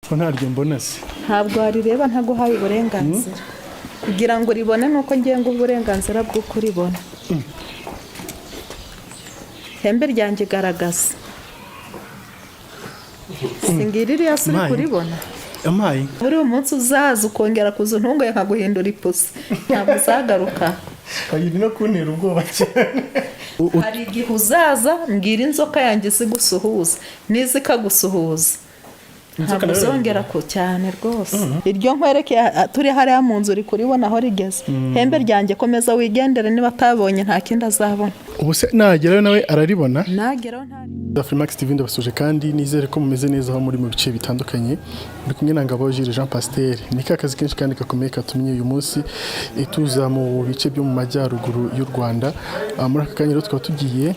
ko ntaryo mbona se ntabwo warireba ntaguhaye uburenganzira kugira ngo ribone nuko ngenga uburenganzira bwo kuribona hembe ryanjye garagaza singiriri yasuri kuribona amayi muri uyu munsi uzaza ukongera kuza ntungoye nkaguhindura ipusi ntabwo uzagaruka kayiri no kuntera ubwoba cyane hari igihe uzaza mbwira inzoka yanjye zigusuhuza n'izikagusuhuza ntabwo uzongera ko cyane rwose iryo nkwerekeye turi hariya mu nzu uri kuribona aho rigeze hembe ryanjye komeza wigendere niba atabonye nta kindi azabona ubu se nagerayo nawe araribona nageraho ntari Afrimax TV ndabasuje kandi nizere ko mumeze neza aho muri mu bice bitandukanye muri kumwe na Ngabo Jules Jean Pasteur ni kazi kenshi kandi gakomeye katumye uyu munsi tuza mu bice byo mu majyaruguru y'u Rwanda muri aka kanya tukaba tugiye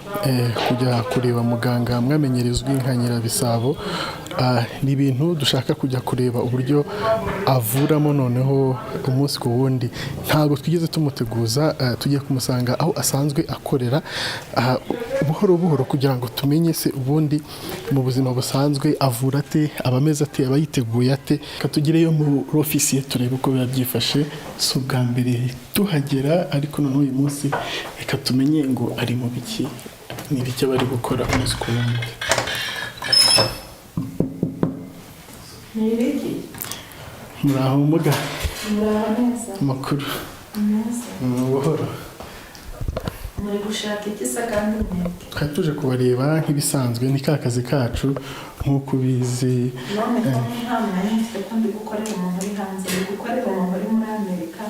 kujya kureba muganga mwamenyerezwe nka Nyirabisabo ni ibintu dushaka kujya kureba uburyo avuramo noneho umunsi ku wundi ntago twigeze tumuteguza tugiye kumusanga aho asanzwe akorera buhoro buhoro kugira ngo tumenye se ubundi mu buzima busanzwe avura ate abameze ate abayiteguye ate katugireyo mu office turebe uko biba byifashe si ubwa mbere tuhagera ariko none uyu munsi reka tumenye ngo ari mu biki ni biki bari gukora umunsi ku wundi niriki muraho muga muraho neza makuru neza buhoro muri gushaka ikisa kandi mwebwe twari tuje kubareba nk'ibisanzwe ni ka kazi kacu nk'uko ubizi none ko nta mwanya mfite ko ndi gukorera umuntu uri hanze ndi gukorera umuntu uri muri Amerika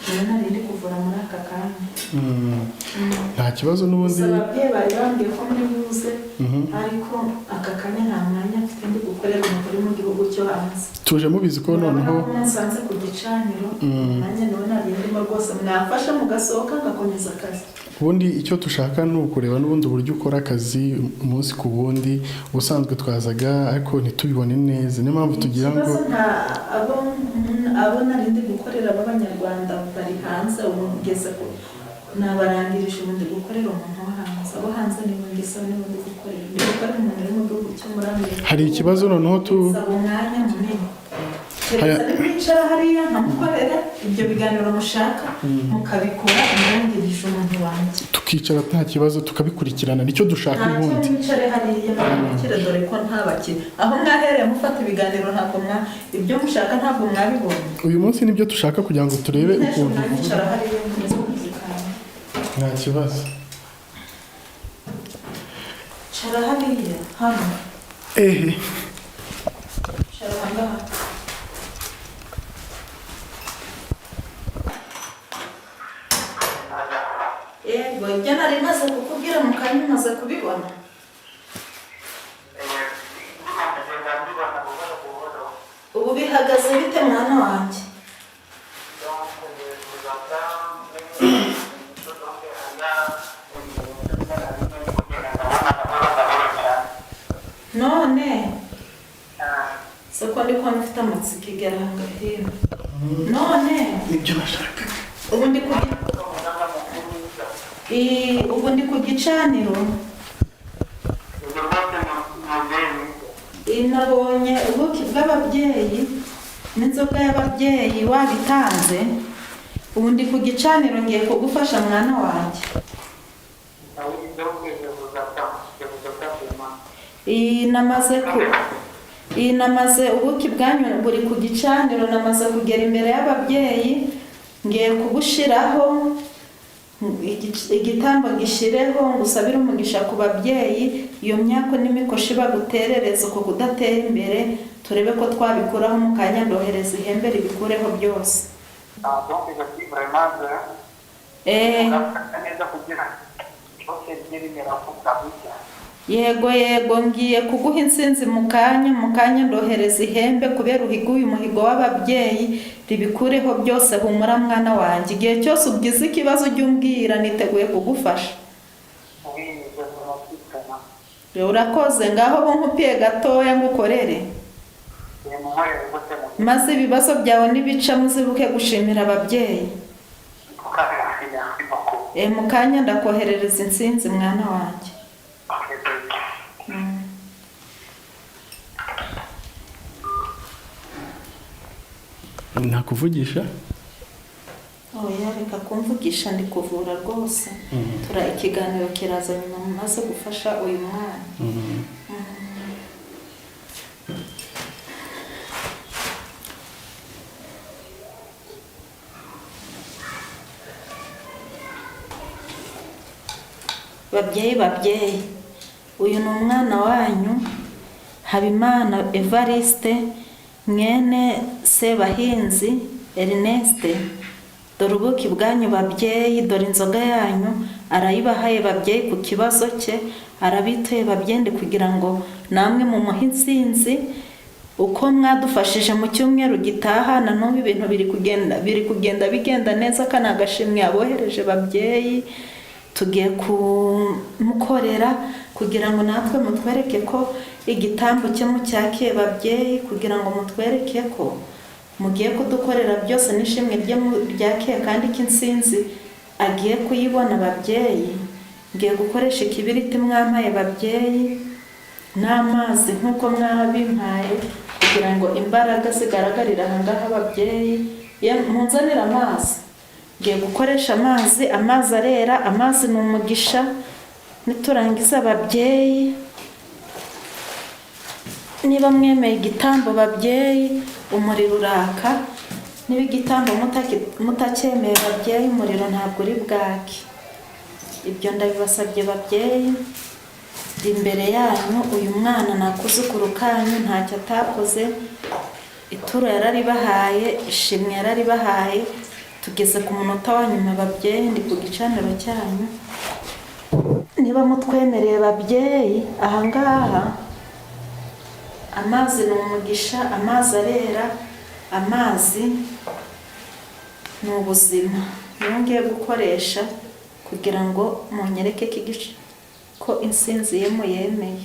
rero nari ndi kuvura muri aka kanya nta kibazo n'ubundi ababyeyi bari bambwiye ko muri buze ariko aka kanya nta mwanya mfite ndi gukorera umuntu uri mu gihugu cyo hanze tuje mubizi ko noneho nsanze ku gicaniro nanjye nawe nari ndimo rwose mwafasha mugasohoka ngakomeza akazi ubundi icyo dushaka ni ukureba n'ubundi uburyo ukora akazi umunsi ku wundi ubusanzwe twazaga ariko ntitubibone neza niyo mpamvu tugira ngo abo nari ndi gukorera b'abanyarwanda bari hanze ubu ngeze ko nabarangirije ubundi gukorera umuntu wo hanze abo hanze nibo ngese nibo ndi gukorera ndi gukorera umuntu uri mu gihugu cyo muri Amerika hari ikibazo noneho umwanya munini kwicara hariya nkamukorera ibyo biganiro mushaka mukabikora umurangirije umuntu wanjye tukicara nta kibazo tukabikurikirana nicyo dushaka ubundi mwicare hariya mwakire dore ko ntabakire aho mwahereye mufata ibiganiro ntabwo ibyo mushaka ntabwo mwabibonye uyu munsi nibyo dushaka kugira ngo turebe ukuntu mwicara hariya mwiza kuzikana nta kibazo cara hariya hano cara hangaha yego ibyo nari maze kukubwira mu kanya maze kubibona ubu bihagaze bite mwana wanjye none soko ndi kubona ufite amatsiko igera hagati none nibyo nashaka ubu ndi ku gicaniro nabonye ubuki bw'ababyeyi n'inzoga y'ababyeyi wabitanze ubu ndi ku gicaniro ngiye kugufasha mwana wanjye namaze ubuki bwanyu buri ku gicaniro namaze kugera imbere y'ababyeyi ngiye kubushiraho igitambo gishireho ngusabire umugisha ku babyeyi iyo myaka n'imikoshi baguterereza uko kudatera imbere turebe ko twabikuraho mu kanya ndohereza ihembe ribikureho byose yego ngiye kuguha insinzi mu kanya ndohereza ihembe kubera uhiguye umuhigo w'ababyeyi ribikureho byose humura mwana wanjye igihe cyose ugize ikibazo ujye umbwira niteguye kugufasha urakoze ngaho bo nkupiye gatoya ngukorere maze ibibazo byawe nibica muzibuke gushimira ababyeyi mu kanya ndakoherereza insinzi mwana wanjye nakuvugisha oya reka kumvugisha ndi kuvura rwose ikiganiro kiraza nyuma mumaze gufasha uyu mwana babyeyi uyu ni umwana wanyu Habimana Evariste mwene Sebahinzi Ernest. Dore ubuki bwanyu babyeyi, dore inzoga yanyu arayibahaye babyeyi ku kibazo cye, arabituye babyeyi kugira ngo namwe mu muhinzinzi uko mwadufashije mu cyumweru gitaha na n'ubu ibintu biri kugenda bigenda neza, kana agashimwe abohereje babyeyi tugiye kumukorera kugira ngo natwe mutwereke ko igitambo cye mucyakiye babyeyi, kugira ngo mutwereke ko mugiye kudukorera byose n'ishimwe ryakiye kandi k'insinzi agiye kuyibona babyeyi. Ngiye gukoresha ikibiriti mwampaye babyeyi n'amazi nk'uko mwabimpaye kugira ngo imbaraga zigaragarira ahangaha babyeyi. Munzanira amazi, ngiye gukoresha amazi arera, amazi ni umugisha. Niturangiza babyeyi, niba mwemeye igitambo babyeyi umuriro uraka, niba igitambo mutacyemeye babyeyi umuriro ntabwo uri bwake. Ibyo ndabibasabye babyeyi imbere yanyu. Uyu mwana nakuzukuru kanyu ntacyo atakoze, ituro yararibahaye, ishimwe yararibahaye. Tugeze ku munota wa nyuma babyeyi, ndi ku gicaniro cyanyu. Niba mutwemereye babyeyi, ahangaha amazi ni umugisha, amazi arera, amazi ni ubuzima. Niyo ngiye gukoresha kugira ngo munyereke ko insinzi ye muyemeye.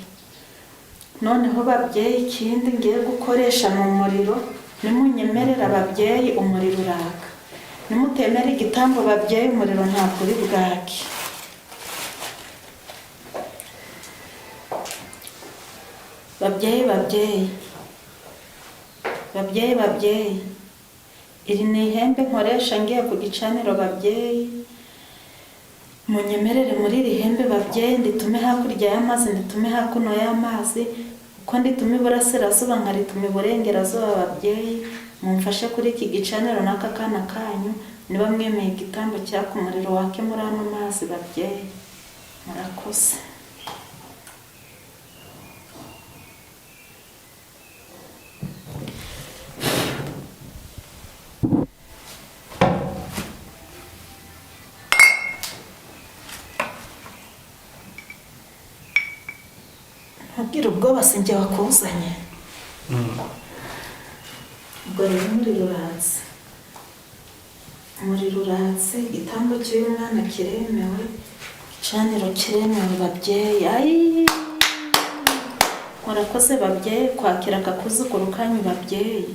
Noneho babyeyi ikindi ngiye gukoresha mu muriro, nimunyemerera babyeyi umuriro uraka. Nimutemera igitambo babyeyi umuriro ntabwo uri bwake. Babyeyi, iri ni ihembe nkoresha ngiye ku gicaniro babyeyi. Munyemerere muri iri hembe babyeyi nditume hakurya y'amazi, nditume hakuno y'amazi, uko nditume iburasirazuba nkaritume iburengerazuba babyeyi. Mumfashe kuri iki gicaniro n'aka kana kanyu, niba mwemeye igitambo cyaka umuriro wake muri ano mazi babyeyi. Murakoze. Ntugire ubwoba, sinjye wakuzanye. Ubwo rero umuriro uratse, igitambo cy'uyu mwana kiremewe, igicaniro kiremewe babyeyi. Murakoze babyeyi kwakira akakuzukuru kanyu babyeyi.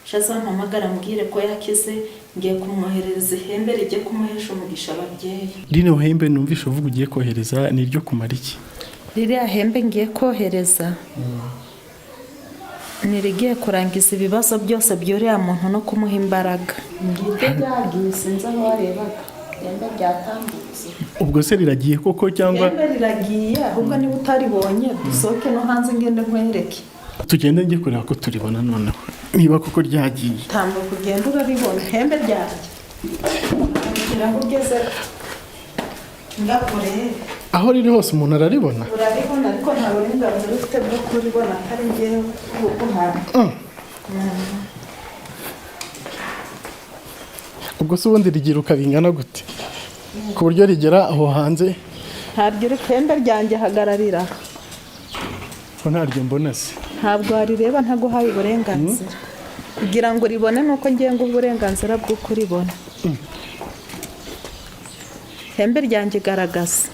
Shazampamagara mbwire ko yakize, ngiye kumwohereza ihembe rijye kumuhesha umugisha babyeyi. Rino hembe numvishe uvuga ugiye kohereza ni ryo kumara iki? Ririya hembe ngiye kohereza nirigiye kurangiza ibibazo byose by'uriya muntu no kumuha imbaraga. Ngibyo byagiye, sinzi aho warebaga. Hembe ryatambutse. Ubwo se riragiye koko cyangwa? Hembe riragiye, ahubwo niba utaribonye dusohoke no hanze ngende nkwereke. Tugende njye kureba ko turibona noneho, niba koko ryagiye. Tambuka ugenda uraribona ihembe ryagiye. Aho ugeze ngakurebe. Aho riri hose umuntu araribona? Uraribona ariko nta burenganzira ufite bwo kuribona atari ngewe kuguhana. Ubwo se ubundi rigiruka bingana gute ku buryo rigera aho hanze? Ntaryo ihembe ryanjye hagararira. Ko ntaryo mbona se? Ntabwo warireba ntaguhaye uburenganzira. Kugira ngo uribone nuko ngiye ngo uburenganzira bwo kuribona. Ihembe ryanjye garagaza.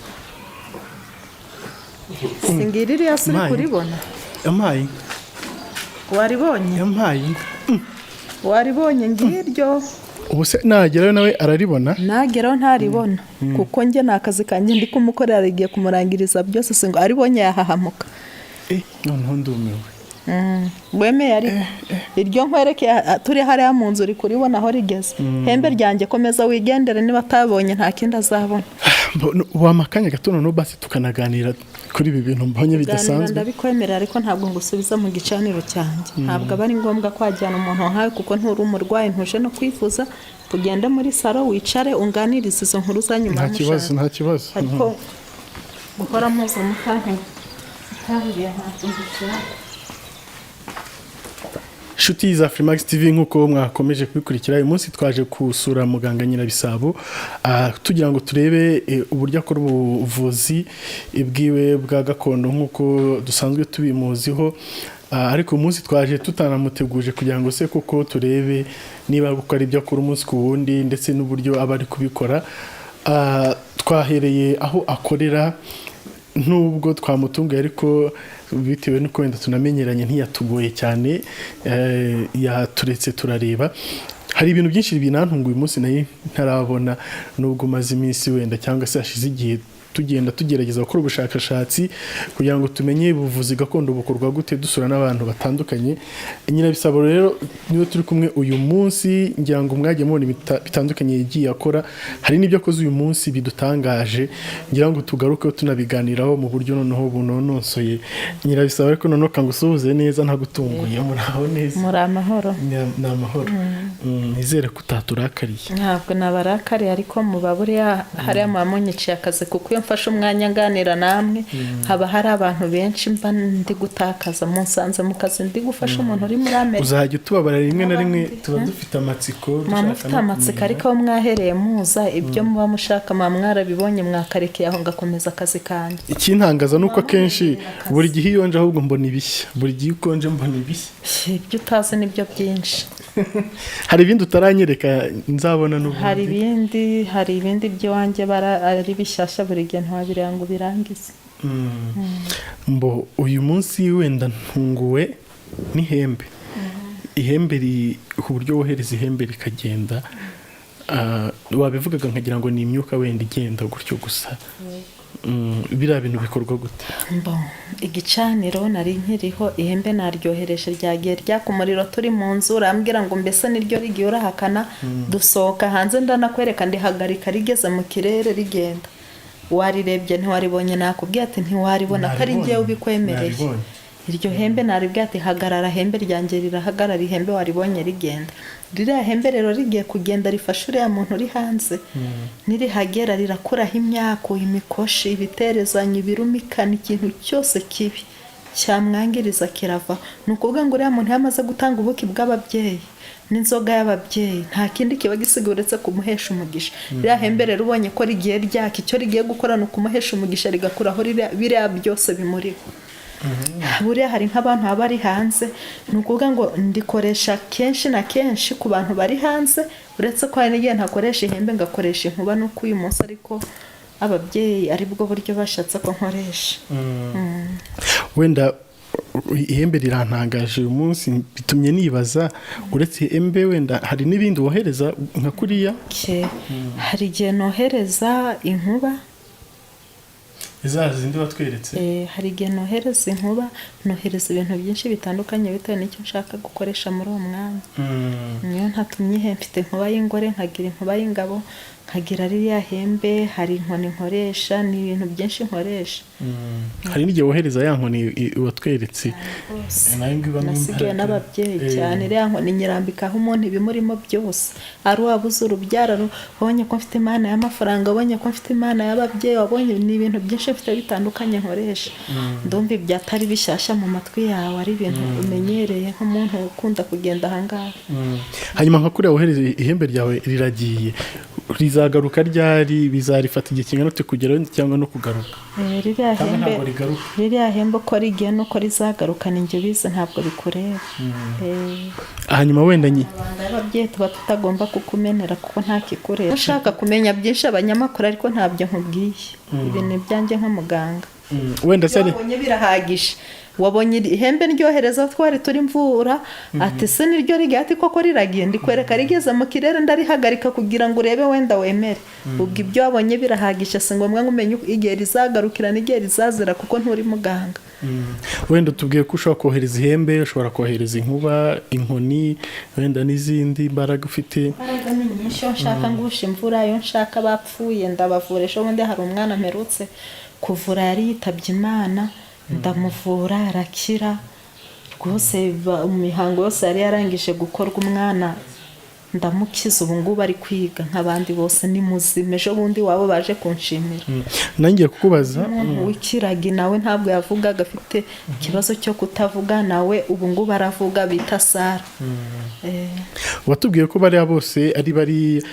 Singiri ririya suri kuribona? Yampaye. Waribonye? Yampaye. Waribonye ngiryo. Ubu se nagerayo nawe araribona? Nageraho ntaribona kuko njye nakazi kanjye ndi kumukorera, rigiye kumurangiriza byose, singo aribonye yahahamuka. Noneho ndumiwe. wemeye ariko iryo nkwereke turi hariya mu nzu uri kuribona aho rigeze hembe ryanjye komeza wigendere niba atabonye nta kindi azabona wampa akanya gato noneho basi tukanaganira kuri ibi bintu mbonye bidasanzwe ndabikwemerera ariko ntabwo ngusubiza mu gicaniro cyanjye ntabwo aba ari ngombwa kwajyana umuntu nkawe kuko nturi umurwayi ntuje no kwivuza tugende muri salo wicare unganirize izo nkuru za nyuma nta kibazo ariko gukora mpuzamutanga utaburiye ntabwo mbishaka. Inshuti za Freemax TV nk'uko mwakomeje kubikurikira uyu munsi twaje kusura muganga Nyirabisabo tugira ngo turebe uburyo akora ubuvuzi bwiwe bwa gakondo nk'uko dusanzwe tubimuziho ariko uyu munsi twaje tutanamuteguje kugira ngo se koko turebe niba gukora ibyo akora umunsi ku wundi ndetse n'uburyo aba ari kubikora. Twahereye aho akorera nubwo twamutunguye ariko bitewe n'uko wenda tunamenyeranye ntiyatugoye cyane yaturetse turareba hari ibintu byinshi binantunguye umunsi nayo ntarabona nubwo maze iminsi wenda cyangwa se hashize igihe tugenda tugerageza gukora ubushakashatsi kugira ngo tumenye ubuvuzi gakondo bukorwa gute dusura n'abantu batandukanye. Nyirabisabo rero niwe turi kumwe uyu munsi ngira ngo mwajye mubona bitandukanye yagiye akora hari n'ibyo akoze uyu munsi bidutangaje ngira ngo tugaruke tunabiganiraho mu buryo noneho bunonosoye. Nyirabisabo ariko noneho kangusuhuze neza ntagutunguye muraho neza muri amahoro ni amahoro nizere ko utaturakariye ntabwo nabarakariye ariko mubaburiya hariya mwamunyiciye akazi kuko mfashe umwanya nganira namwe haba hari abantu benshi mba ndi gutakaza munsanze mu kazi ndi gufasha umuntu uri muri Amerika uzajya utubabara rimwe na rimwe tuba dufite amatsiko mufite amatsiko ariko aho mwahereye muza ibyo muba mushaka mwamwarabibonye mwakarekeye aho ngakomeza akazi kanjye. Ikintangaza nuko akenshi buri gihe iyo nje ahubwo mbona ibishya buri gihe uko nje mbona ibishya ibyo utazi nibyo byinshi hari ibindi utaranyereka nzabona n'ubundi hari ibindi by'iwanjye ari bishyashya buri gihe ntiwabireba ngo birangize. Mbo uyu munsi wenda ntunguwe n'ihembe ihembe ku buryo wohereza ihembe rikagenda wabivugaga nkagira ngo ni imyuka wenda igenda gutyo gusa biriya bintu bikorwa gute? Igicaniro nari nkiriho ihembe naryohereje ryagiye ryaka umuriro turi mu nzu urambwira ngo mbese niryo rigiye urahakana dusohoka hanze ndanakwereka ndihagarika rigeze mu kirere rigenda warirebye ntiwaribonye nakubwiye ati ntiwaribona ko ari njyewe ubikwemereye iryo hembe naribwiye ati hagarara hembe ryanjye rirahagarara ihembe waribonye rigenda ririya hembe rero rigiye kugenda rifasha uriya muntu uri hanze nirihagera rirakuraho imyaku imikoshi ibiterezanya ibirumikana ikintu cyose kibi cyamwangiriza kirava ni ukuvuga ngo uriya muntu yamaze gutanga ubuki bw'ababyeyi n'inzoga y'ababyeyi nta kindi kiba gisigaye uretse kumuhesha umugisha ririya hembe rero ubonye ko rigiye ryaka icyo rigiye gukora ni ukumuhesha umugisha rigakuraho biriya byose bimuriho. Buriya hari nk'abantu baba bari hanze ni ukuvuga ngo ndikoresha kenshi na kenshi ku bantu bari hanze uretse ko hari n'igihe ntakoresha ihembe ngakoresha inkuba nuko uyu munsi ariko ababyeyi ari bwo buryo bashatse ko nkoresha. Wenda ihembe rirantangaje uyu munsi bitumye nibaza uretse ihembe wenda hari n'ibindi wohereza nka kuriya hari igihe nohereza inkuba zindi watweretse hari igihe nohereza inkuba nohereza ibintu byinshi bitandukanye bitewe n'icyo nshaka gukoresha muri uwo mwanya niyo ntatumye mfite inkuba y'ingore nkagira inkuba y'ingabo nkagira ririya hembe hari inkoni nkoresha ni ibintu byinshi nkoresha. Hari n'igihe wohereza ya nkoni watweretse nasigaye n'ababyeyi cyane iriya nkoni nyirambikaho umuntu ibimurimo byose ari uwabuze urubyaro wabonye ko mfite imana y'amafaranga wabonye ko mfite imana y'ababyeyi wabonye ni ibintu byinshi mfite bitandukanye nkoresha ndumva ibyatari bishyashya mu matwi yawe ari ibintu umenyereye nk'umuntu ukunda kugenda ahangaha. Hanyuma nka kuriya wohereza ihembe ryawe riragiye rizagaruka ryari bizarifata igihe kingana ute kugeraho cyangwa no kugaruka? Ririya hembe uko rigiye nuko rizagaruka ni njye bize ntabwo bikureba. Hanyuma wenda ababyeyi tuba tutagomba kukumenera kuko nta kikureba ushaka kumenya byinshi abanyamakuru ariko ntabyo nkubwiye ibi ni ibyanjye nk'umuganga. wenda se wabonye birahagije wabonye ihembe ndyohereza twari turi mvura ati se niryo rigiye ati koko riragiye ndikwereka rigeze mu kirere ndarihagarika kugira ngo urebe wenda wemere ubwo ibyo wabonye birahagije si ngombwa ngo umenye igihe rizagarukira n'igihe rizazira kuko nturi muganga. Wenda tubwiye ko ushobora kohereza ihembe, ushobora kohereza inkuba, inkoni, wenda n'izindi mbaraga ufite. Imbaraga ni nyinshi, iyo nshaka ngusha imvura, iyo nshaka bapfuye ndabavura. Ejo bundi hari umwana mperutse kuvura yari yitabye Imana, ndamuvura arakira rwose, mu mihango yose yari yarangije gukorwa umwana ndamukiza, ubu ngubu ari kwiga nk'abandi bose, ni muzima. Ejo bundi wabo baje kunshimira. Nangiye kukubaza, w'ikiragi nawe ntabwo yavugaga, afite ikibazo cyo kutavuga, nawe ubu ngubu aravuga, bita Sara. watubwiye ko bariya bose ari bari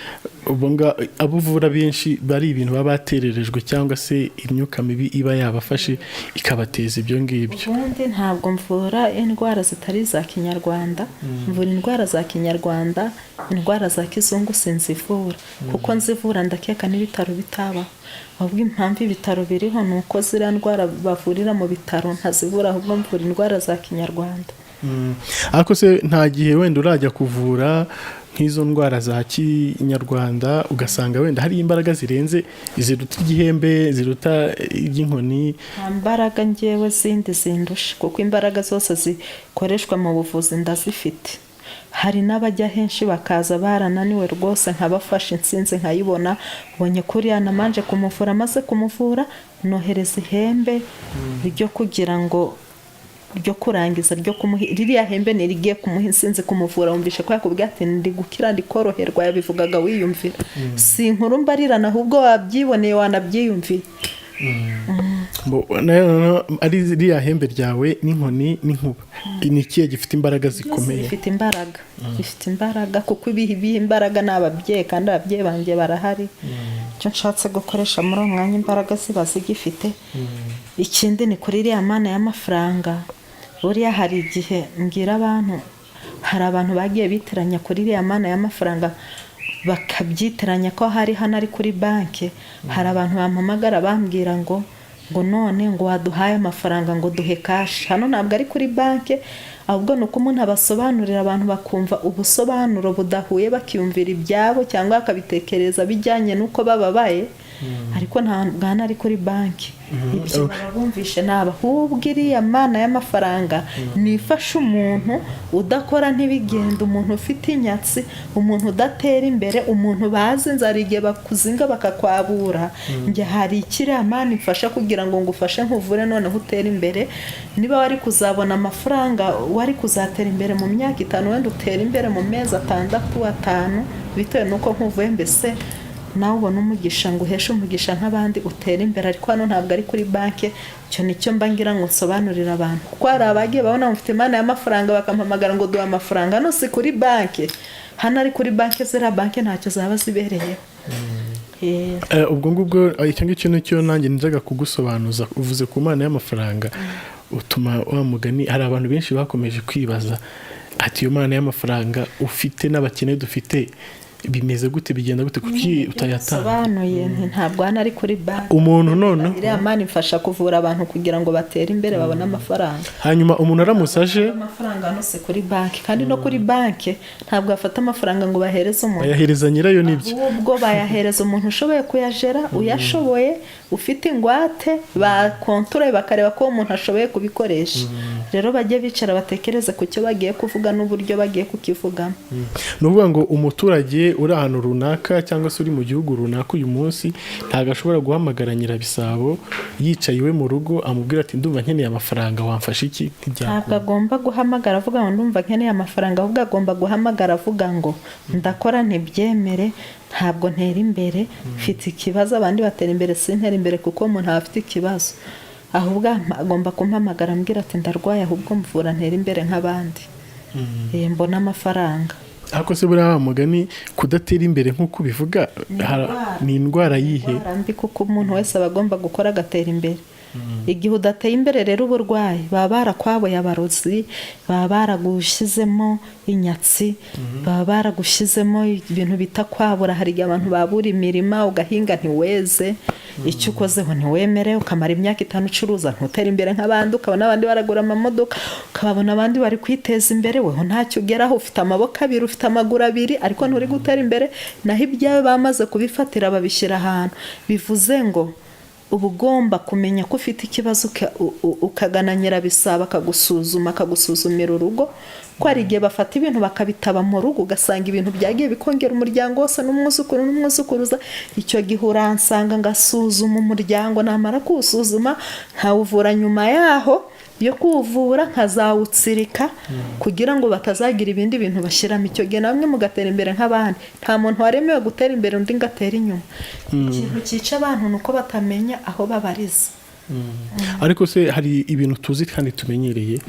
abo uvura benshi bari ibintu baba batererejwe cyangwa se imyuka mibi iba yabafashe ikabateza ibyo ngibyo. Ubundi ntabwo mvura indwara zitari za kinyarwanda, mvura indwara za kinyarwanda, indwara za kizungu sinzivura kuko nzivura ndakeka n'ibitaro bitabaho. ahubwo impamvu ibitaro biriho ni uko ziriya ndwara bavurira mu bitaro ntazivura, ahubwo mvura indwara za kinyarwanda. ariko se nta gihe wenda urajya kuvura nk'izo ndwara za kinyarwanda ugasanga wenda hari imbaraga zirenze ziruta igihembe, ziruta iby'inkoni? nta mbaraga ngewe zindi zindusha, kuko imbaraga zose zikoreshwa mu buvuzi ndazifite. hari n'abajya henshi bakaza barananiwe rwose, nkabafasha insinzi nkayibona. ubonye kuriya namanje kumuvura, maze kumuvura nohereza ihembe ryo kugira ngo ryo kurangiza ryo kumuha ririya hembe nirigiye kumuha insinzi kumuvura. wumvishe ko yakubwiye ati ndi gukira ndi koroherwa, yabivugaga wiyumvira. si inkuru mbarirana, ahubwo wabyiboneye wanabyiyumviye. ari ririya hembe ryawe n'inkoni n'inkuba, ni ikihe gifite imbaraga zikomeye? Bifite imbaraga, bifite imbaraga kuko ibiha imbaraga ni ababyeyi, kandi ababyeyi banjye barahari. icyo nshatse gukoresha muri uwo mwanya imbaraga ziba zigifite. ikindi ni kuri iriya mana y'amafaranga. buriya hari igihe mbwira abantu, hari abantu bagiye biteranya kuri iriya mana y'amafaranga bakabyitiranya ko hari hano ari kuri banki. hari abantu bampamagara bambwira ngo none ngo waduhaye amafaranga ngo duhe kashi. hano ntabwo ari kuri banki, ahubwo ni uko umuntu abasobanurira, abantu bakumva ubusobanuro budahuye, bakiyumvira ibyabo cyangwa bakabitekereza bijyanye n'uko bababaye. ariko ntabwo hano ari kuri banki. ibyo baba bumvishe naba, ahubwo iriya mana y'amafaranga nifasha umuntu udakora ntibigenda, umuntu ufite inyatsi, umuntu udatera imbere, umuntu bazi inzara igihe bakuzinga bakakwabura. njye hari ikiriya mana ifasha kugira ngo ngufashe nkuvure noneho utere imbere. niba wari kuzabona amafaranga, wari kuzatera imbere mu myaka 5, wenda utera imbere mu mezi 6, 5 bitewe n'uko nkuvuye, mbese nawe ubona umugisha ngo uheshe umugisha nk'abandi utera imbere. ariko hano ntabwo ari kuri banki. icyo nicyo mba ngira ngo nsobanurire abantu, kuko hari abagiye babona mufite imana y'amafaranga bakampamagara ngo duha amafaranga. hano si kuri banki, hano ari kuri banki. ziriya banki ntacyo zaba zibereyeho. ubwo ngubwo icyo ngicyo nicyo nanjye nzaga kugusobanuza. uvuze ku mana y'amafaranga, utuma wa mugani, hari abantu benshi bakomeje kwibaza ati iyo mana y'amafaranga ufite n'abakene dufite bimeze gute, bigenda gute, kuki utayatanga? sobanuye ntabwo hano ari kuri banki. umuntu none iriya mana ifasha kuvura abantu kugira ngo batere imbere babone amafaranga. hanyuma umuntu aramusaje amafaranga hano si kuri banki, kandi no kuri banki ntabwo bafata amafaranga ngo bahereze umuntu, bayahereza nyirayo. n'ibyo ahubwo bayahereza umuntu ushoboye kuyajera, uyashoboye, ufite ingwate, bakontorore bakareba ko umuntu ashoboye kubikoresha. rero bajye bicara batekereze ku cyo bagiye kuvuga n'uburyo bagiye kukivugamo. ni ukuvuga ngo umuturage uri ahantu runaka cyangwa se uri mu gihugu runaka uyu munsi ntabwo ashobora guhamagara Nyirabisabo yicaye iwe mu rugo amubwira ati ndumva nkeneye amafaranga, wamfasha iki? ntabwo agomba guhamagara avuga ngo ndumva nkeneye amafaranga, ahubwo agomba guhamagara avuga ngo ndakora ntibyemere, ntabwo ntera imbere, mfite ikibazo, abandi batera imbere sintera imbere, kuko umuntu aba afite ikibazo. ahubwo agomba kumpamagara ambwira ati ndarwaye, ahubwo mvura ntera imbere nk'abandi, mbona amafaranga. ariko se buriya mugani kudatera imbere nk'uko bivuga ni indwara yihe? mbi, kuko umuntu wese aba agomba gukora agatera imbere. igihe udateye imbere rero uburwayi baba barakwaboye abarozi, baba baragushyizemo inyatsi, baba baragushyizemo ibintu bita kwabura. hari igihe abantu babura imirima, ugahinga ntiweze, icyo ukozeho ntiwemere, ukamara imyaka 5 ucuruza ntutera imbere nk'abandi, ukabona abandi baragura amamodoka, ukabona abandi bari kwiteza imbere, weho ntacyo ugeraho, ufite amaboko 2 ufite amaguru 2 ariko nturi gutera imbere, naho ibyawe bamaze kubifatira babishyira ahantu. Bivuze ngo uba ugomba kumenya ko ufite ikibazo ukagana nyirabisaba akagusuzumira urugo, ko hari igihe bafata ibintu bakabitaba mu rugo ugasanga ibintu byagiye bikongera umuryango wose n'umwuzukuruza. Icyo gihe uransanga ngasuzuma umuryango, namara kuwusuzuma nkawuvura, nyuma yaho yo kuwuvura nkazawutsirika kugira ngo batazagira ibindi bintu bashyiramo. Icyo gihe namwe mugatera imbere nk'abandi. Nta muntu waremewe gutera imbere undi ngatera inyuma. Ikintu cyica abantu ni uko batamenya aho babariza. Ariko se hari ibintu tuzi kandi tumenyereye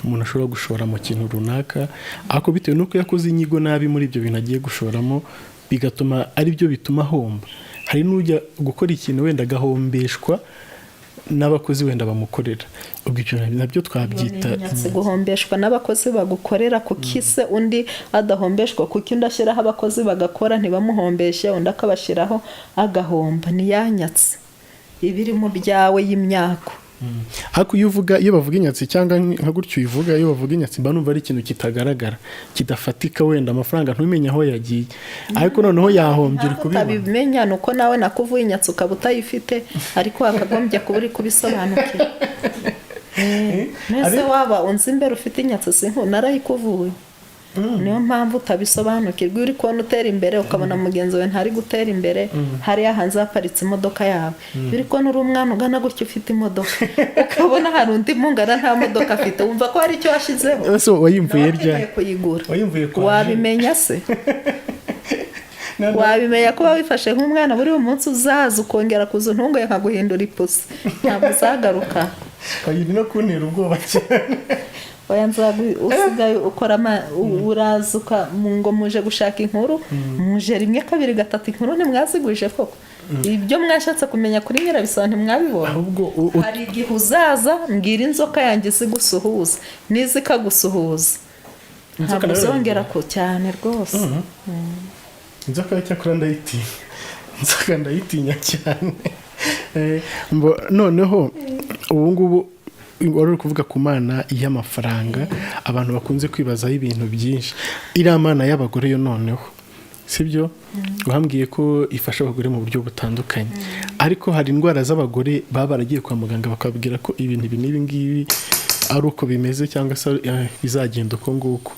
umuntu ashobora gushora mu kintu runaka, ariko bitewe nuko yakoze inyigo nabi muri ibyo bintu agiye gushoramo, bigatuma ari byo bituma ahomba. Hari n'ujya gukora ikintu wenda agahombeshwa n'abakozi wenda bamukorera. Ubwo ibyo nabyo twabyita guhombeshwa n'abakozi bagukorera, kukise undi adahombeshwa, kuko undi ashyiraho abakozi bagakora ntibamuhombeshe, undi akabashyiraho agahomba. Ni yanyatse ibiri mu byawe y'imyaka. Ariko iyo bavuga inyatsi cyangwa nka gutyo uyivuga, iyo bavuga inyatsi mba numva ari ikintu kitagaragara, kidafatika, wenda amafaranga ntumenye aho yagiye, ariko noneho yahombye uri kubibona. Utabimenya nuko nawe nakuvuye inyatsi ukaba utayifite, ariko wakagombye kuba uri kubisobanukira. Nese waba unzi imbere ufite inyatsi sinku narayikuvuye. Niyo mpamvu utabisobanukirwa. Uri kubona utera imbere ukabona mugenzi we ntari gutera imbere, hariya hanze haparitse imodoka yawe. Uri kubona uri umwana ugana gutyo ufite imodoka, ukabona hari undi mungana nta modoka afite, wumva ko hari icyo washizeho. Ese wayimvuye ryari? Kuyigura wabimenya se? Wabimenya ko wabifashe nk'umwana buri munsi uzaza ukongera kuza untunguye nkaguhindura ipusi, ntabwo uzagaruka. Kayiri no kuntera ubwoba cyane. Oya usigaye ukora urazuka ngo muje gushaka inkuru, muje 1 2 3 inkuru ntimwazigurije koko. Ibyo mwashatse kumenya kuri nyirabisaba ntimwabibona. Hari igihe uzaza mbwira inzoka yanjye zigusuhuza n'izikagusuhuza, ntabwo uzongera ko cyane rwose. Inzoka cyakora ndayitinya cyane. Noneho ubu ngubu wari uri kuvuga ku mana y'amafaranga, abantu bakunze kwibazaho ibintu byinshi. Iriya mana y'abagore yo noneho sibyo, uhambwiye ko ifasha abagore mu buryo butandukanye, ariko hari indwara z'abagore baba baragiye kwa muganga bakabwira ko ibintu ibi n'ibi ngibi ari uko bimeze cyangwa se bizagenda uko nguko.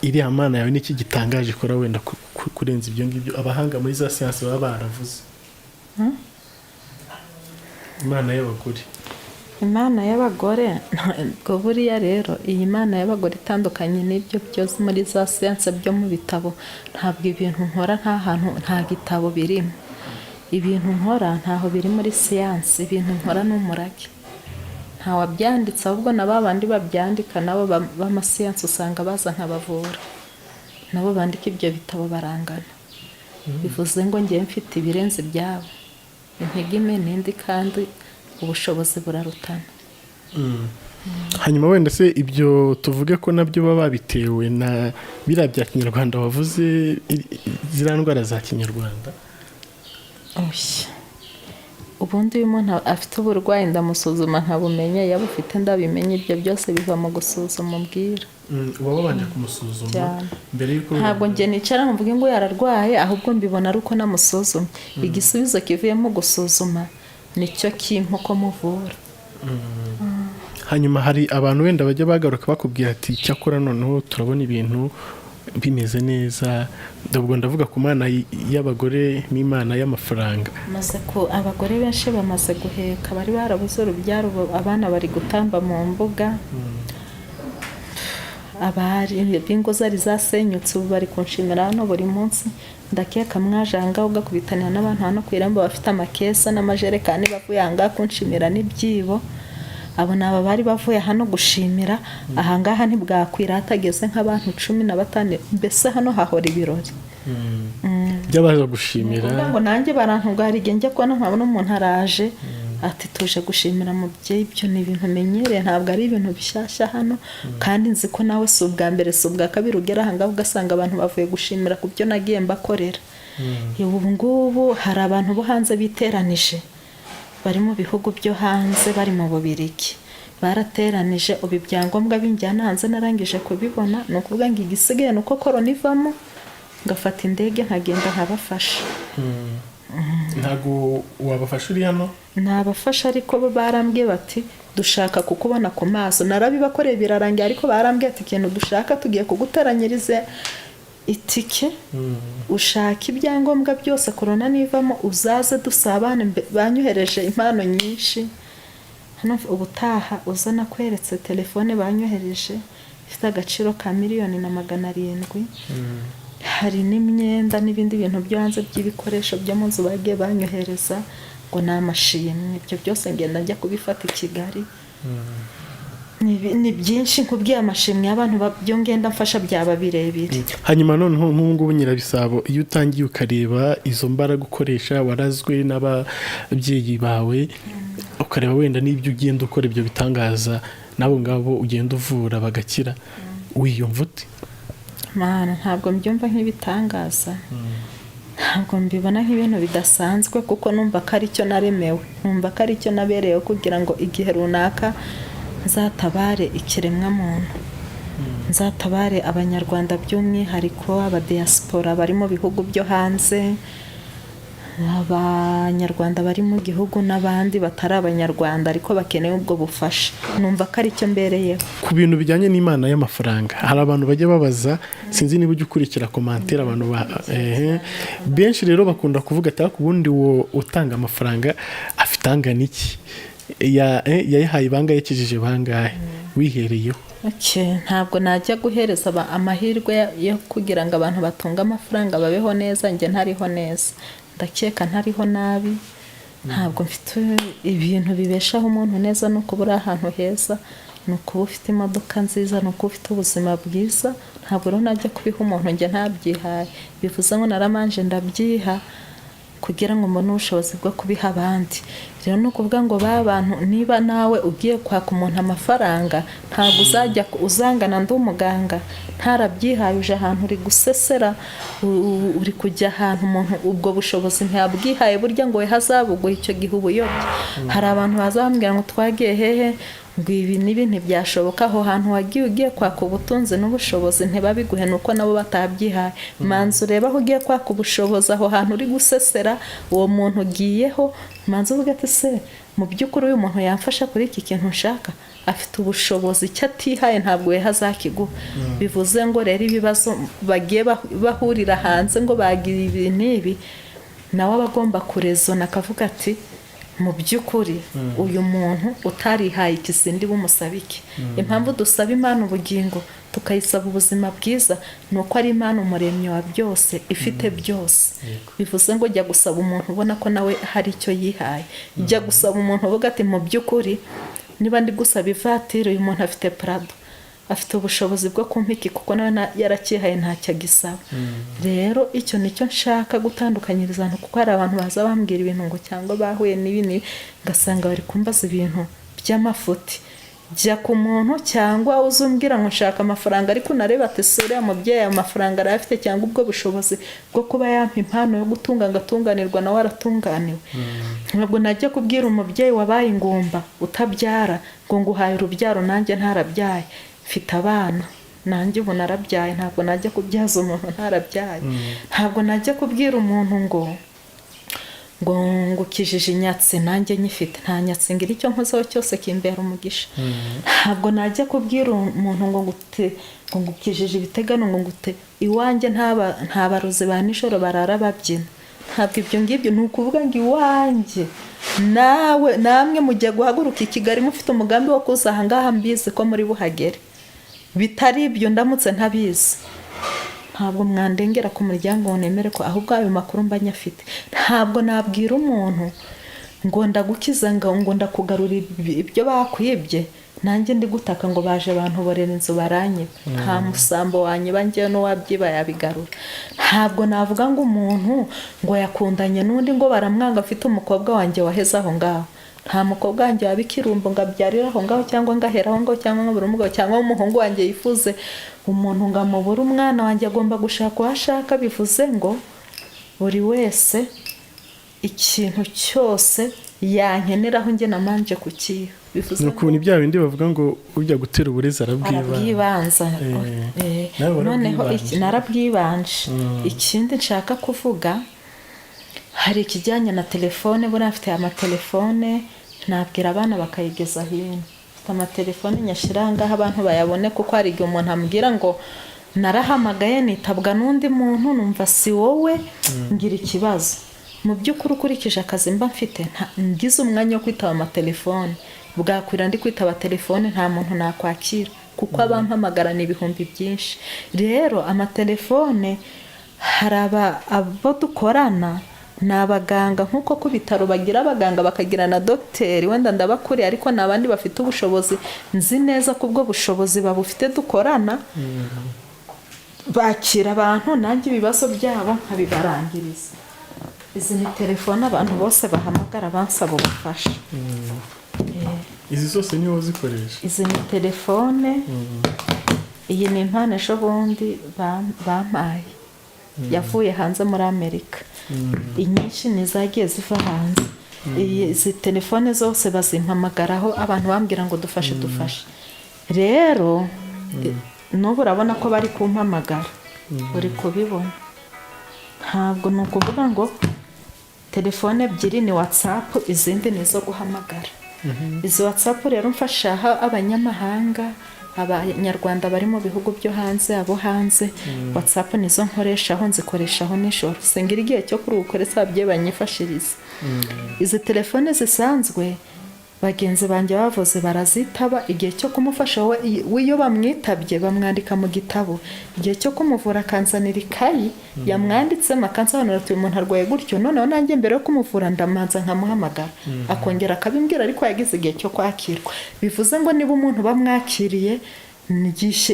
Iriya mana yawe niki gitangaje ikora wenda kurenza ibyo ngibyo abahanga muri za siyansi baba baravuze? Imana y'abagore. Imana y'abagore ngo buriya rero iyi mana y'abagore itandukanye n'ibyo byose muri za siyansi byo mu bitabo. Ntabwo ibintu nkora nta hantu nta gitabo birimo. Ibintu nkora ntaho biri muri siyansi. Ibintu nkora n'umurage, nta wabyanditse, ahubwo na babandi babyandika nabo b'amasiyansi usanga baza nkabavura, nabo bandika ibyo bitabo barangana. Bivuze ngo ngiye mfite ibirenze byabo, intege n'indi kandi ubushobozi burarutana. Hanyuma wenda se ibyo tuvuge ko nabyo baba babitewe na biriya bya kinyarwanda wavuze, ziriya ndwara za kinyarwanda? Ubundi uyu muntu afite uburwayi ndamusuzuma nkabumenye, yaba ufite ndabimenye, ibyo byose biva mu gusuzuma umbwira. Uba wabanje kumusuzuma mbere y'uko? Ntabwo njye nicara mvuge ngo yararwaye, ahubwo mbibona ari uko namusuzumye. Igisubizo kivuyemo gusuzuma nicyo kimpa ko muvura. Hanyuma hari abantu wenda bajya bagaruka bakubwira ati cyakora noneho turabona ibintu bimeze neza. Ndabwo ndavuga ku mana y'abagore n'imana y'amafaranga. Maze ko abagore benshi bamaze guheka, bari barabuze urubyaro, abana bari gutamba mu mbuga. Abari bingo zari zasenyutse ubu bari kunshimira hano buri munsi. Ndakeka mwajanga ugakubitanira n'abantu hano kwiramba bafite amakesa n'amajerekani bavuye anga kunshimira n'ibyibo. Abo naba bari bavuye hano gushimira. Ahangaha ntibwakwira hatageze nk'abantu 15. Mbese hano hahora ibirori by'abaza gushimira. Ngo nanjye barantugara igenge ko nkabona umuntu araje ati tuje gushimira mubyeyi. Ibyo ni ibintu menyereye, ntabwo ari ibintu bishyashya hano, kandi nzi ko nawe si ubwa mbere si ubwa kabiri ugera ahangaha ugasanga abantu bavuye gushimira ku byo nagiye mbakorera. Ubu ngubu hari abantu bo hanze biteranije bari mu bihugu byo hanze, bari mu Bubiligi, barateranije ubu ibyangombwa binjyana hanze narangije kubibona. Ni ukuvuga ngo igisigaye ni uko korona ivamo ngafata indege nkagenda nkabafasha. Ntabwo wabafasha uri hano? Nabafasha, ariko bo barambwiye bati dushaka kukubona ku maso. Narabibakoreye birarangiye, ariko barambwiye ati ikintu dushaka tugiye kuguteranyiriza itike, ushaka ibyangombwa byose, korona nivamo uzaze dusabane. Banyohereje impano nyinshi hano, ubutaha uzana kweretse telefone banyohereje ifite agaciro ka 1,700,000. Hari n'imyenda n'ibindi bintu byo hanze by'ibikoresho byo mu nzu bagiye banyohereza ngo ni amashimwe. Ibyo byose ngenda njya kubifata i Kigali. Ni byinshi nkubwiye, amashimwe y'abantu byo ngenda mfasha byaba birebire. Hanyuma noneho nk'ubu Nyirabisabo, iyo utangiye ukareba izo mbaraga ukoresha, warazwe n'ababyeyi bawe, ukareba wenda n'ibyo ugenda ukora ibyo bitangaza, nabo ngabo ugenda uvura bagakira, wiyumva ute? Mana, ntabwo mbyumva nk'ibitangaza, ntabwo mbibona nk'ibintu bidasanzwe, kuko numva ko ari cyo naremewe, numva ko ari cyo nabereyeho, kugira ngo igihe runaka nzatabare ikiremwa muntu, nzatabare abanyarwanda by'umwihariko, abadiaspora bari mu bihugu byo hanze, abanyarwanda bari mu gihugu n'abandi batari abanyarwanda ariko bakeneye ubwo bufasha. Numva ko ari cyo mbereyeho. Ku bintu bijyanye n'Imana y'amafaranga, hari abantu bajya babaza, sinzi niba ujya ukurikira komantere, abantu benshi rero bakunda kuvuga ati ariko ubundi wo utanga amafaranga afite angana iki? Yayihaye bangahe, yakijije bangahe? Wihereyeho. Ntabwo najya guhereza amahirwe yo kugira ngo abantu batunge amafaranga babeho neza, njye ntariho neza, ndakeka ntariho nabi. Ntabwo mfite ibintu bibeshaho umuntu neza, no kuba uri ahantu heza, ni ukuba ufite imodoka nziza, ni ukuba ufite ubuzima bwiza. Ntabwo rero najya kubiha umuntu njye ntabyihaye, bivuze ngo naramanje ndabyiha kugira ngo mbone ubushobozi bwo kubiha abandi. Rero ni ukuvuga ngo ba bantu, niba nawe ugiye kwaka umuntu amafaranga, ntabwo uzajya uzangana ndi umuganga ntarabyihaye, uje ahantu uri gusesera, uri kujya ahantu umuntu ubwo bushobozi ntiyabwihaye, burya ngo we hazabuguha icyo gihe ubuyobye. Hari abantu bazambwira ngo twagiye hehe, ngo ibi n'ibi ntibyashoboka. Aho hantu wagiye ugiye kwaka ubutunzi n'ubushobozi ntibabiguhe, nuko nabo batabyihaye. Manza ureba aho ugiye kwaka ubushobozi, aho hantu uri gusesera uwo muntu ugiyeho, manza uvuga ati se mu by'ukuri uyu muntu yamfasha kuri iki kintu nshaka, afite ubushobozi, icyo atihaye ntabwo we hazakiguha. Bivuze ngo rero ibibazo bagiye bahurira hanze ngo bagira ibi n'ibi, nawe aba agomba kurezona akavuga ati mu by'ukuri uyu muntu utarihaye ikizindi bumusaba iki? Impamvu dusaba Imana ubugingo tukayisaba ubuzima bwiza, ni uko ari Imana umuremyi wa byose, ifite byose. Bivuze ngo jya gusaba umuntu ubona ko nawe hari icyo yihaye. Jya gusaba umuntu uvuga ati mu by'ukuri niba ndi gusaba ivatiri, uyu muntu afite Prado, afite ubushobozi bwo kumpiki, kuko nawe yarakihaye ntacyo agisaba. Rero icyo nicyo nshaka gutandukanyiriza abantu, kuko hari abantu baza bambwira ibintu ngo cyangwa bahuye n'ibintu, ngasanga bari kumbaza ibintu by'amafuti. Jya ku muntu, cyangwa uzumbwira ngo nshaka amafaranga, ariko unareba ati se uriya mubyeyi amafaranga arayafite, cyangwa ubwo bushobozi bwo kuba yampa impano yo gutunga ngatunganirwa nawe aratunganiwe. Ntabwo najya kubwira umubyeyi wabaye ingumba utabyara ngo nguhaye urubyaro nanjye ntarabyaye, mfite abana nanjye ubu narabyaye, ntabwo najya kubyaza umuntu ntarabyaye. Ntabwo najya kubwira umuntu ngo ukijije inyatsi nanjye nyifite, nta nyatsi ngira icyo nkozeho cyose kimbera umugisha. Ntabwo najya kubwira umuntu ngo ukijije ibitegano, ngo ngute iwanjye nta barozi ba nijoro barara babyina. Ntabwo ibyo ngibyo, ni ukuvuga ngo iwanjye namwe mujya guhaguruka i Kigali mufite umugambi wo kuza aha ngaha, mbizi ko muri buhagere. Bitari ibyo ndamutse ntabizi, ntabwo mwandengera ku muryango ngo nemere ko, ahubwo ayo makuru mba nyafite. Ntabwo nabwira umuntu ngo ndagukiza, ngo ndakugarura ibyo bakwibye, nanjye ndi gutaka ngo baje abantu borera inzu baranyiba. Nta musambo wanyiba njyewe n'uwabyiba yabigarura. Ntabwo navuga ngo umuntu ngo yakundanye n'undi ngo baramwanga, afite umukobwa wanjye waheze aho ngaho. Nta mukobwa wanjye wabikirumbo ngo abyarire aho ngaho, cyangwa ngo ahera aho ngaho, cyangwa ngo abure umugabo, cyangwa umuhungu wanjye yifuze umuntu ngo amubure. Umwana wanjye agomba gushaka uwo ashaka. Bivuze ngo buri wese ikintu cyose yankeneraho njye namanje kukiha bivuze ni ukuntu ibya bindi bavuga ngo ujya gutera uburezi arabwibanza noneho narabwibanje ikindi nshaka kuvuga hari ikijyanye na telefone buriya mfite amatelefone nabwira abana bakayigeza hino mfite amatelefone nyashirangaho abantu bayabone kuko hari igihe umuntu ambwira ngo narahamagaye nitabwa n'undi muntu numva si wowe ngira ikibazo mu by'ukuri ukurikije akazi mba mfite ngize umwanya wo kwitaba amatelefone bwakwira ndi kwitaba telefone nta muntu nakwakira kuko abampamagara ni ibihumbi byinshi rero amatelefone hari abo dukorana ni abaganga nk'uko ku bitaro bagira abaganga bakagira na dogiteri wenda ndabakuriye ariko ni abandi bafite ubushobozi nzi neza ko ubwo bushobozi babufite dukorana bakira abantu nanjye ibibazo byabo nkabibarangiriza izi ni telefone abantu bose bahamagara bansaba ubufasha izi zose niho uzikoresha izi ni telefone iyi ni impano ejo bundi bampaye yavuye hanze muri Amerika inyinshi nizagiye ziva hanze izi telefone zose bazimpamagaraho abantu bambwira ngo dufashe rero n'ubu urabona ko bari kumpamagara uri kubibona ntabwo ni ukuvuga ngo telefone ebyiri ni WhatsApp izindi ni izo guhamagara izi WhatsApp rero mfashaho abanyamahanga abanyarwanda bari mu bihugu byo hanze abo hanze WhatsApp nizo nkoreshaho nzikoreshaho nijoro singira igihe cyo kurukoresha ababyeyi banyifashiriza izi telefone zisanzwe bagenzi banjye bavuze barazitaba igihe cyo kumufasha we iyo bamwitabye bamwandika mu gitabo igihe cyo kumuvura akanzanira ikayi yamwanditsemo akansobanurira ati uyu muntu arwaye gutyo noneho nanjye mbere yo kumuvura ndamanza nkamuhamagara akongera akabimbwira ariko yagize igihe cyo kwakirwa bivuze ngo niba umuntu bamwakiriye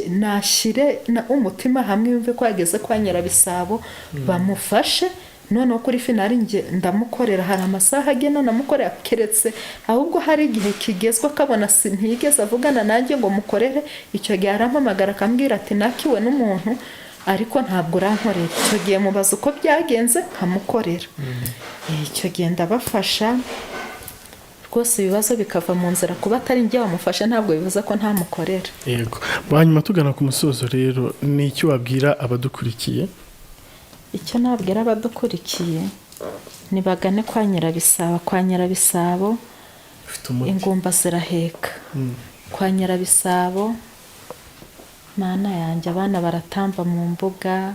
nashyire umutima hamwe yumve ko yageze kwa Nyirabisabo bamufashe noneho kuri finali nge ndamukorera hari amasaha agena namukorera keretse ahubwo hari igihe kigezwe akabona ntigeze avugana nanjye ngo mukorere icyo gihe arampamagara akambwira ati nakiwe n'umuntu ariko ntabwo urankorera icyo gihe mubaza uko byagenze nkamukorera icyo gihe ndabafasha rwose ibibazo bikava mu nzira kuba atari njye wamufasha ntabwo bivuze ko ntamukorera yego hanyuma tugana ku musozo rero ni icyo wabwira abadukurikiye icyo nabwira abadukurikiye nibagane kwa Nyirabisabo ingumba ziraheka kwa Nyirabisabo mana yanjye abana baratamba mu mbuga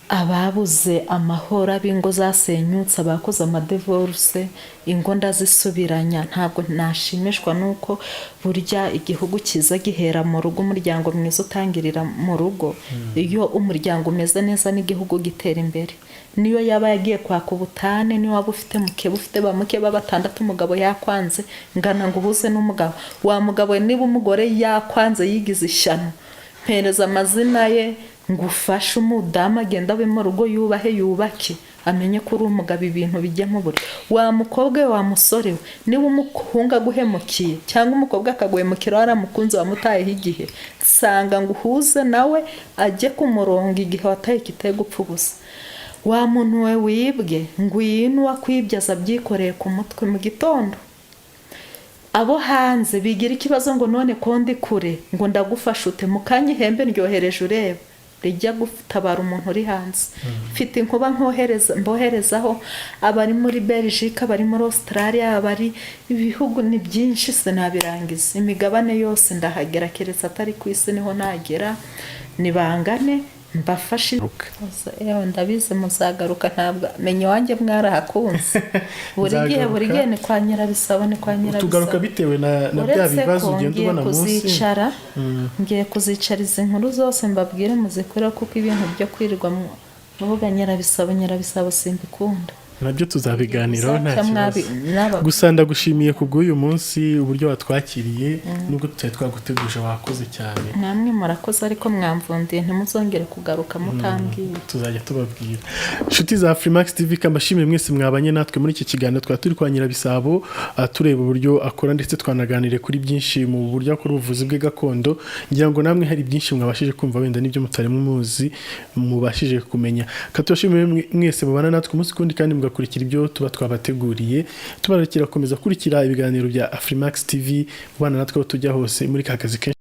ababuze amahoro ab'ingo zasenyutse abakoze amadevoruse ingo ndazisubiranya ntabwo nashimishwa nuko burya igihugu kiza gihera mu rugo umuryango mwiza utangirira mu rugo iyo umuryango umeze neza n'igihugu gitera imbere niyo yaba yagiye kwaka ubutane niyo waba ufite ufite bamuke batandatu umugabo yakwanze ngana ngo uhuze n'umugabo wa mugabo niba umugore yakwanze yigize ishyano mpereza amazina ye ngufashe umudamu agenda abe mu rugo yubake amenye ko uri umugabo ibintu bijyamo buri wa mukobwa wa musore we niba umuhunga guhemukiye cyangwa umukobwa akaguhemukira waramukunze wamutayeho igihe sanga ngo uhuze nawe ajye ku murongo igihe wataye igitego upfa ubusa wa muntu we wibwe ngwino wakwibyaza byikoreye ku mutwe mu gitondo abo hanze bigira ikibazo ngo none kondi kure ngo ndagufasha ute mukanya ihembe ndyohereje ureba rijya gutabara umuntu uri hanze mfite inkuba mboherezaho abari muri Belgique abari muri Australia abari ibihugu ni byinshi sinabirangiza imigabane yose ndahagera keretse atari ku isi niho nagera nibangane mbafashe ndabize muzagaruka ntabwo menye wanjye mwarahakunze buri gihe ni kwa Nyirabisabo tugaruka bitewe na bya bibazo ugenda ubona munsi ngiye kuzicariza inkuru zose mbabwire muzikora kuko ibintu byo kwirirwa mu rubuga Nyirabisabo simbikunda nabyo tuzabiganiraho nta kibazo gusa ndagushimiye kubw'uyu munsi uburyo watwakiriye nubwo tutari twaguteguje wakoze cyane namwe murakoze ariko mwamvundiye ntimuzongere kugaruka mutambwiye tuzajya tubabwira inshuti za Afrimax TV kambashimire mwese mwabanye natwe muri iki kiganiro turi kwa Nyirabisabo tureba uburyo akora ndetse twanaganire kuri byinshi mu buryo akora ubuvuzi bwe gakondo ngira ngo namwe hari byinshi mwabashije kumva wenda n'ibyo mutari muzi mubashije kumenya katubashimire mwese mubana natwe umunsi kundi kandi mugakurikira ibyo tuba twabateguriye tubarekera gukomeza kurikira ibiganiro bya Afrimax TV bwana natwe aho tujya hose muri ka kazi kenshi